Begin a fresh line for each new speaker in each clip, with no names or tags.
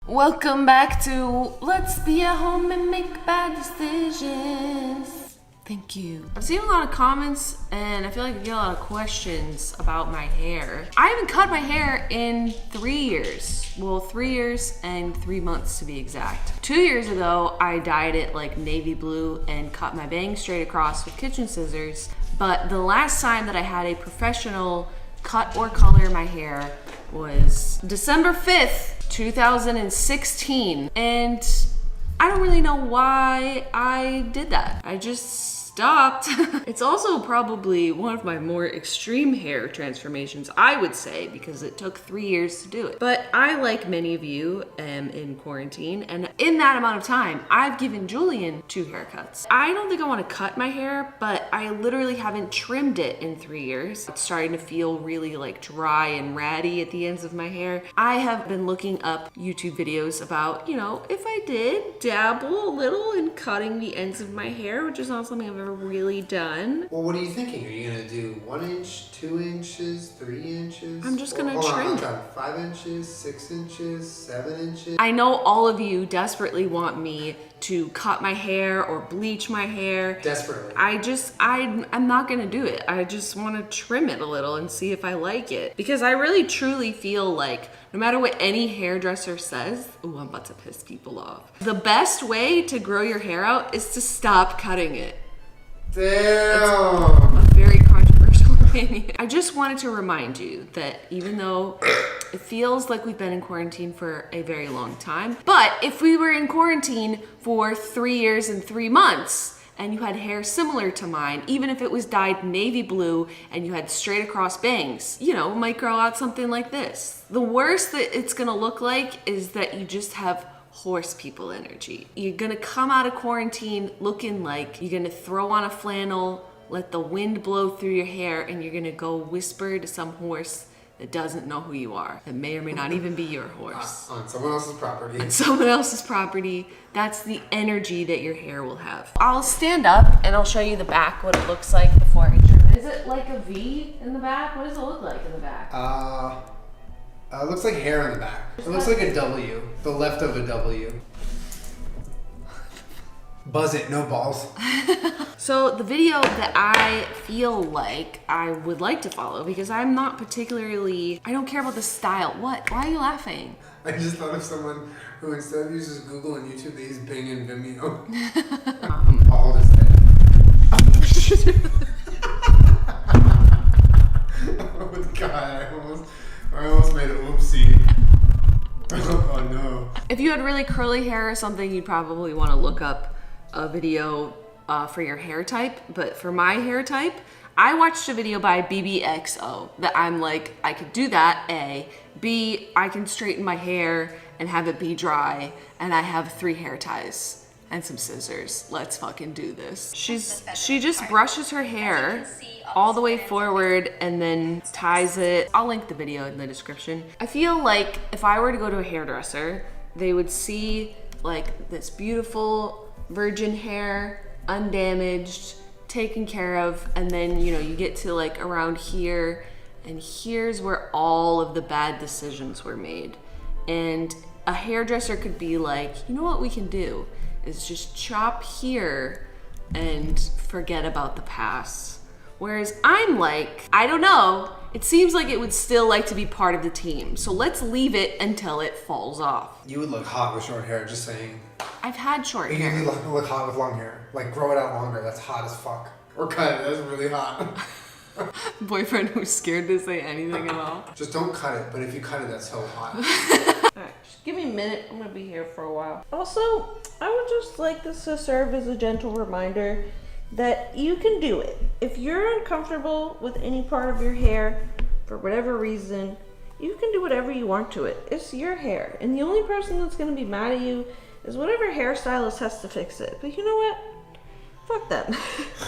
Welcome back to Let's Be at Home and Make Bad Decisions. Thank you. I've seen a lot of comments and I feel like I get a lot of questions about my hair. I haven't cut my hair in 3 years. Well, 3 years and 3 months to be exact. 2 years ago, I dyed it like navy blue and cut my bangs straight across with kitchen scissors. But the last time that I had a professional cut or color my hair was December 5th, 2016. And I don't really know why I did that. I just stopped. It's also probably one of my more extreme hair transformations, I would say, because it took 3 years to do it. But I, like many of you, am in quarantine, and in that amount of time, I've given Julian 2 haircuts. I don't think I want to cut my hair, but I literally haven't trimmed it in 3 years. It's starting to feel really like dry and ratty at the ends of my hair. I have been looking up YouTube videos about, you know, if I did dabble a little in cutting the ends of my hair, which is not something I've ever really done.
Well, what are you thinking? Are you gonna do 1 inch, 2 inches, 3 inches?
I'm just gonna trim it.
5 inches, 6 inches, 7 inches.
I know all of you desperately want me to cut my hair or bleach my hair.
Desperately.
I'm not gonna do it. I just wanna trim it a little and see if I like it. Because I really truly feel like no matter what any hairdresser says, ooh, I'm about to piss people off. The best way to grow your hair out is to stop cutting it.
Damn.
A very controversial opinion. I just wanted to remind you that even though it feels like we've been in quarantine for a very long time, but if we were in quarantine for 3 years and 3 months and you had hair similar to mine, even if it was dyed navy blue and you had straight across bangs, you know, it might grow out something like this. The worst that it's gonna look like is that you just have horse people energy. You're gonna come out of quarantine looking like you're gonna throw on a flannel, let the wind blow through your hair, and you're gonna go whisper to some horse that doesn't know who you are, that may or may not even be your horse.
On someone else's property.
On someone else's property. That's the energy that your hair will have. I'll stand up and I'll show you the back, what it looks like before I trim it. Is it like a V in the back? What does it look like in the back?
It looks like hair in the back. It looks like a W, the left of a W. Buzz it, no balls.
So the video that I feel like I would like to follow, because I'm not particularly, I don't care about the style. What? Why are you laughing?
I just thought of someone who instead of uses Google and YouTube, they use Bing and Vimeo. All this day. Oh God, I almost made an oopsie. Oh no.
If you had really curly hair or something, you'd probably want to look up a video for your hair type. But for my hair type, I watched a video by BBXO that I'm like, I could do that, A. B, I can straighten my hair and have it be dry, and I have 3 hair ties and some scissors. Let's fucking do this. She just brushes her hair all the way forward and then ties it. I'll link the video in the description. I feel like if I were to go to a hairdresser, they would see like this beautiful virgin hair, undamaged, taken care of, and then, you know, you get to like around here, and here's where all of the bad decisions were made. And a hairdresser could be like, you know what we can do is just chop here and forget about the past. Whereas I'm like, I don't know, it seems like it would still like to be part of the team. So let's leave it until it falls off.
You would look hot with short hair, just saying.
I've had short hair.
You look hot with long hair. Like grow it out longer, that's hot as fuck. Or cut it, that's really hot.
Boyfriend who's scared to say anything at all.
Just don't cut it, but if you cut it, that's so hot.
Alright, just give me a minute. I'm gonna be here for a while. Also, I would just like this to serve as a gentle reminder that you can do it. If you're uncomfortable with any part of your hair, for whatever reason, you can do whatever you want to it. It's your hair. And the only person that's gonna be mad at you is whatever hairstylist has to fix it. But you know what? Fuck them.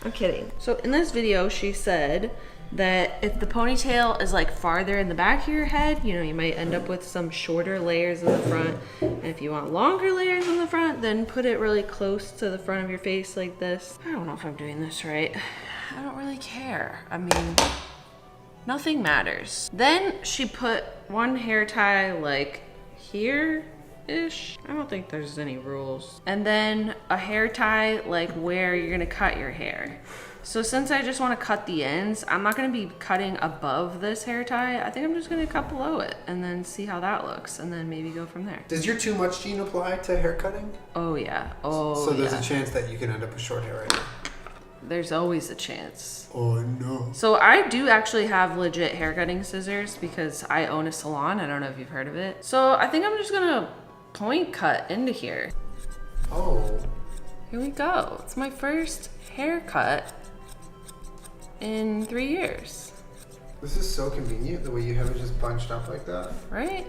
I'm kidding. So in this video, she said that if the ponytail is like farther in the back of your head, you know, you might end up with some shorter layers in the front. And if you want longer layers in the front, then put it really close to the front of your face like this. I don't know if I'm doing this right. I don't really care. I mean, nothing matters. Then she put one hair tie like here ish. I don't think there's any rules. And then a hair tie, like where you're gonna cut your hair. So since I just want to cut the ends, I'm not going to be cutting above this hair tie. I think I'm just going to cut below it and then see how that looks and then maybe go from there.
Does your too much gene apply to hair cutting?
Oh yeah. Oh
So there's
yeah.
a chance that you can end up with short hair right now.
There's always a chance.
Oh no.
So I do actually have legit hair cutting scissors because I own a salon. I don't know if you've heard of it. So I think I'm just going to point cut into here.
Oh.
Here we go. It's my first haircut in 3 years,
This is so convenient, the way you have it just bunched up like that.
right?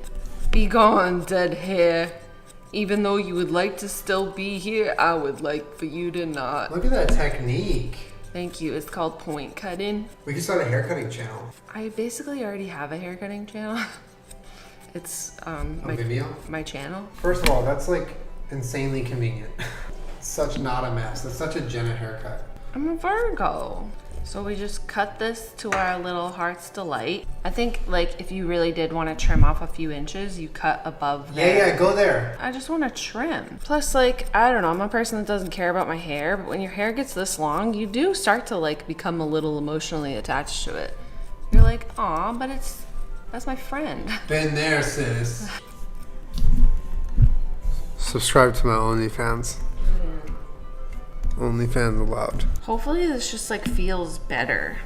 Be gone, dead hair. Even though you would like to still be here, I would like for you to not.
Look at that technique.
Thank you. It's called point cutting.
We could start a hair cutting channel.
I basically already have a hair cutting channel. It's
On Vimeo?
my channel.
First of all, that's like insanely convenient. Such not a mess. That's such a Jenna haircut.
I'm a Virgo. So we just cut this to our little heart's delight. I think like if you really did want to trim off a few inches, you cut above there.
Yeah, go there.
I just want to trim. Plus, like, I don't know, I'm a person that doesn't care about my hair, but when your hair gets this long, you do start to like become a little emotionally attached to it. You're like, aw, but that's my friend.
Been there, sis. Subscribe to my OnlyFans. OnlyFans allowed.
Hopefully this just like feels better,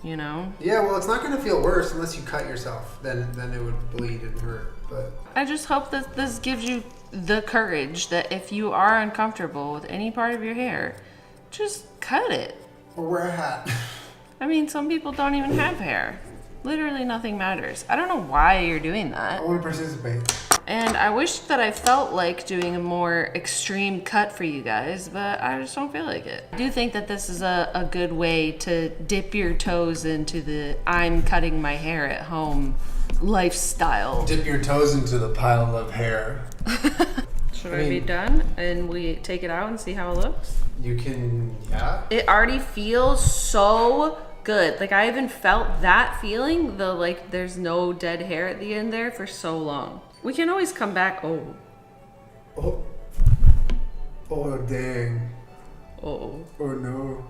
you know?
Yeah, well, it's not gonna feel worse unless you cut yourself. Then it would bleed and hurt. But
I just hope that this gives you the courage that if you are uncomfortable with any part of your hair, just cut it.
or wear a hat.
I mean, some people don't even have hair. Literally nothing matters. I don't know why you're doing that.
I want to participate.
And I wish that I felt like doing a more extreme cut for you guys, but I just don't feel like it. I do think that this is a good way to dip your toes into the I'm cutting my hair at home lifestyle.
Dip your toes into the pile of hair.
Should I be done and we take it out and see how it looks?
You can, yeah.
It already feels so good. Like I haven't felt that feeling, the like there's no dead hair at the end there for so long. We can always come back. Oh.
Oh. Oh, dang.
Oh.
Oh, no.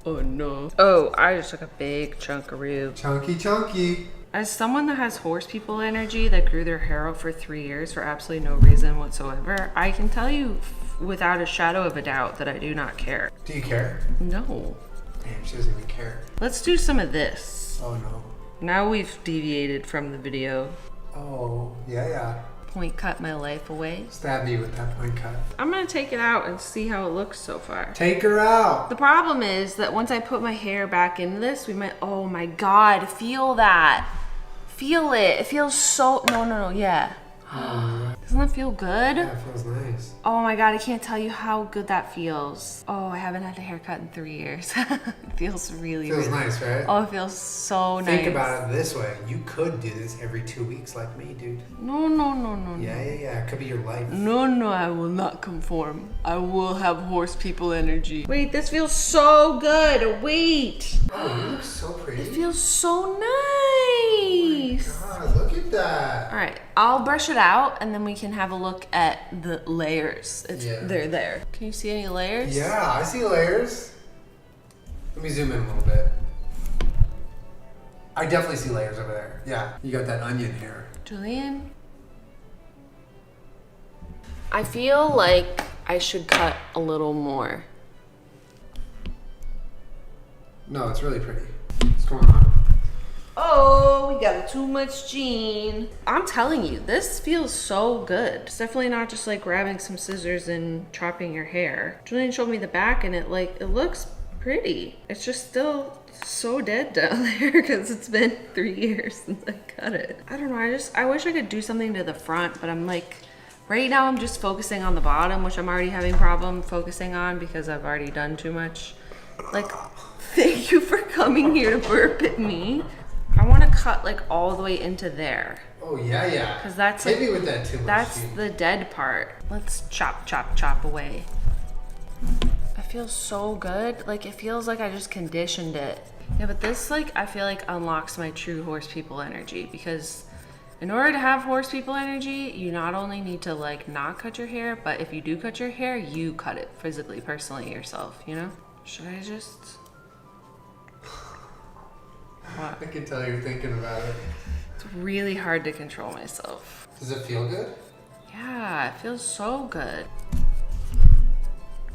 Oh no. Oh, I just took a big chunk of rue.
Chunky, chunky.
As someone that has horse people energy that grew their hair out for 3 years for absolutely no reason whatsoever, I can tell you without a shadow of a doubt that I do not care.
Do you care?
No.
Damn, she doesn't even care.
Let's do some of this.
Oh, no.
Now we've deviated from the video.
Oh, yeah.
Point cut my life away.
Stab me with that point cut.
I'm gonna take it out and see how it looks so far.
Take her out.
The problem is that once I put my hair back into this, we might, oh my God, feel that. Feel it. It feels so, no, yeah. Doesn't that feel good?
Yeah, it feels nice.
Oh my God, I can't tell you how good that feels. Oh, I haven't had a haircut in 3 years. It feels really,
Feels
really
nice, right?
Oh, it feels so nice.
Think about it this way. You could do this every 2 weeks like me, dude.
No.
Yeah. It could be your life.
No, I will not conform. I will have horse people energy. Wait, this feels so good. Wait.
Oh, you look so pretty.
It feels so nice.
God, look at that.
All right, I'll brush it out and then we can have a look at the layers. They're there. Can you see any layers?
Yeah, I see layers. Let me zoom in a little bit. I definitely see layers over there. Yeah, you got that onion hair.
Julian? I feel like I should cut a little more.
No, it's really pretty. What's going on?
Oh, we got too much gene. I'm telling you, this feels so good. It's definitely not just like grabbing some scissors and chopping your hair. Julian showed me the back and it looks pretty. It's just still so dead down there because it's been 3 years since I cut it. I don't know, I wish I could do something to the front, but I'm like, right now I'm just focusing on the bottom, which I'm already having problem focusing on because I've already done too much. Like, thank you for coming here to burp at me. I want to cut like all the way into there.
Oh, yeah.
Because that's
Hit
like,
me with that too much.
that's
gene.
the dead part. Let's chop away. It feels so good. Like it feels like I just conditioned it. Yeah, but this like I feel like unlocks my true horse people energy because In order to have horse people energy, you not only need to like not cut your hair, but if you do cut your hair, you cut it physically, personally yourself, you know? Should I just... What?
I can tell you're thinking about it.
It's really hard to control myself.
Does it feel good?
Yeah, it feels so good.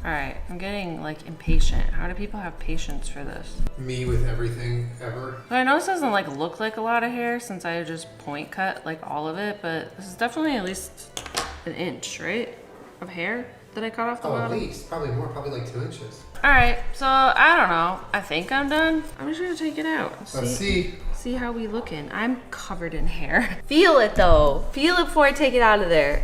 All right, I'm getting like impatient. How do people have patience for this?
Me with everything ever.
I know this doesn't like look like a lot of hair since I just point cut like all of it, but this is definitely at least an inch, right? Of hair that I cut off the bottom.
At least, probably more, probably like 2 inches.
All right, so I don't know. I think I'm done. I'm just gonna take it out.
Let's see.
See how we looking. I'm covered in hair. Feel it though. Feel it before I take it out of there.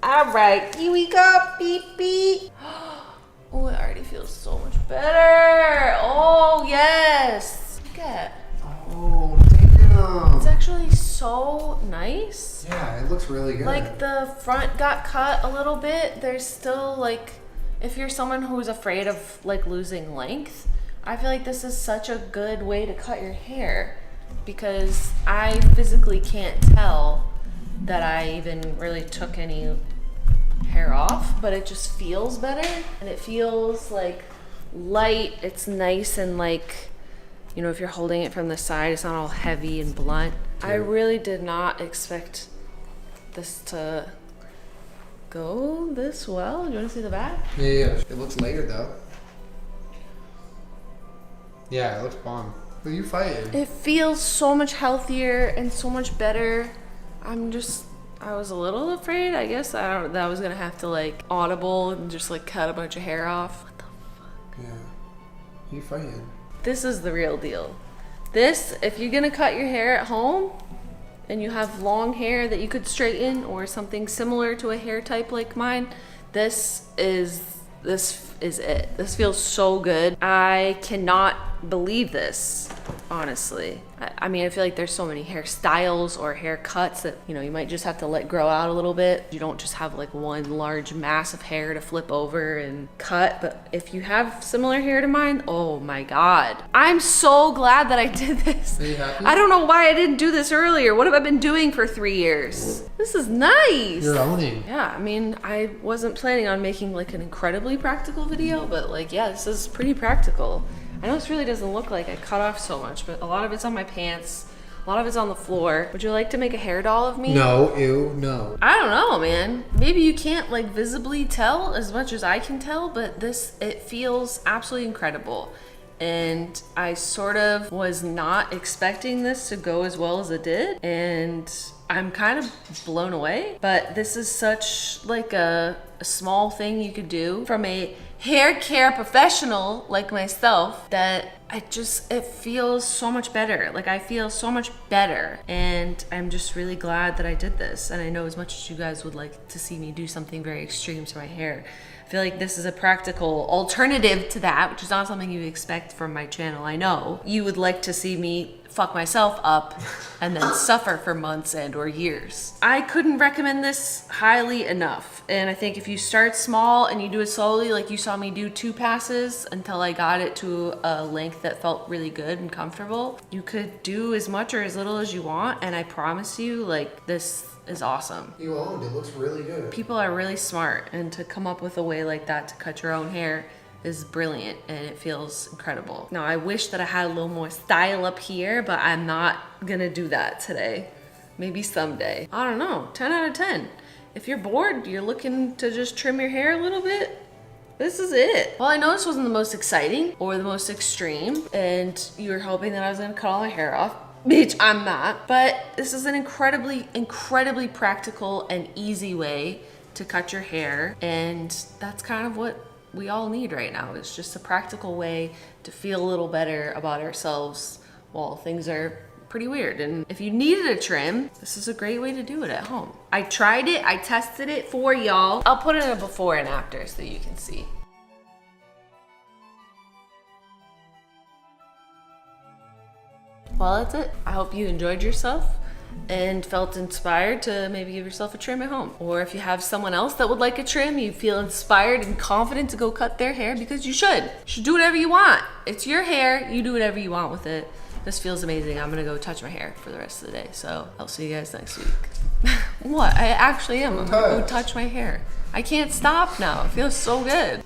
All right, here we go. Beep, beep. Oh, it already feels so much better. Oh, yes. Look at.
Oh, damn.
It's actually so nice.
Yeah, it looks really good.
Like the front got cut a little bit. There's still like, if you're someone who's afraid of like losing length, I feel like this is such a good way to cut your hair because I physically can't tell that I even really took any hair off, but it just feels better and it feels like light. It's nice and like, you know, if you're holding it from the side, it's not all heavy and blunt. I really did not expect this to go this well. Do you want to see the back?
Yeah. It looks layered though. Yeah, it looks bomb. Who you fighting?
It feels so much healthier and so much better. I was a little afraid, I guess. That I was gonna have to like audible and just like cut a bunch of hair off. What the fuck?
Yeah. Who you fighting?
This is the real deal. This, if you're gonna cut your hair at home and you have long hair that you could straighten or something similar to a hair type like mine, this is it. This feels so good. I cannot believe this, honestly. I mean, I feel like there's so many hairstyles or haircuts that, you know, you might just have to let grow out a little bit. You don't just have like one large mass of hair to flip over and cut. But if you have similar hair to mine, oh my God. I'm so glad that I did this.
Are you happy?
I don't know why I didn't do this earlier. What have I been doing for 3 years? This is nice.
You're owning.
Yeah, I mean, I wasn't planning on making like an incredibly practical video, but like, yeah, this is pretty practical. I know this really doesn't look like I cut off so much, but a lot of it's on my pants. A lot of it's on the floor. Would you like to make a hair doll of me?
No, ew, no.
I don't know, man. Maybe you can't like visibly tell as much as I can tell, but it feels absolutely incredible. And I sort of was not expecting this to go as well as it did. And I'm kind of blown away, but this is such like a small thing you could do from a hair care professional like myself that it feels so much better. Like I feel so much better, and I'm just really glad that I did this. And I know as much as you guys would like to see me do something very extreme to my hair, I feel like this is a practical alternative to that, which is not something you expect from my channel. I know you would like to see me fuck myself up and then suffer for months and or years. I couldn't recommend this highly enough. And I think if you start small and you do it slowly, like you saw me do 2 passes until I got it to a length that felt really good and comfortable, you could do as much or as little as you want. And I promise you, like, this is awesome.
You owned it. Looks really good.
People are really smart, and to come up with a way like that to cut your own hair is brilliant, and it feels incredible. Now, I wish that I had a little more style up here, but I'm not gonna do that today. Maybe someday. I don't know, 10 out of 10. If you're bored, you're looking to just trim your hair a little bit, this is it. Well, I know this wasn't the most exciting or the most extreme, and you were hoping that I was gonna cut all my hair off. Bitch, I'm not. But this is an incredibly, incredibly practical and easy way to cut your hair, and that's kind of what we all need right now. It's just a practical way to feel a little better about ourselves while things are pretty weird. And if you needed a trim, this is a great way to do it at home. I tried it, I tested it for y'all. I'll put in a before and after so you can see. Well, that's it. I hope you enjoyed yourself and felt inspired to maybe give yourself a trim at home. Or if you have someone else that would like a trim, you feel inspired and confident to go cut their hair, because you should. You should do whatever you want. It's your hair, you do whatever you want with it. This feels amazing. I'm gonna go touch my hair for the rest of the day. So I'll see you guys next week. What? I actually am. I'm gonna go touch my hair. I can't stop now. It feels so good.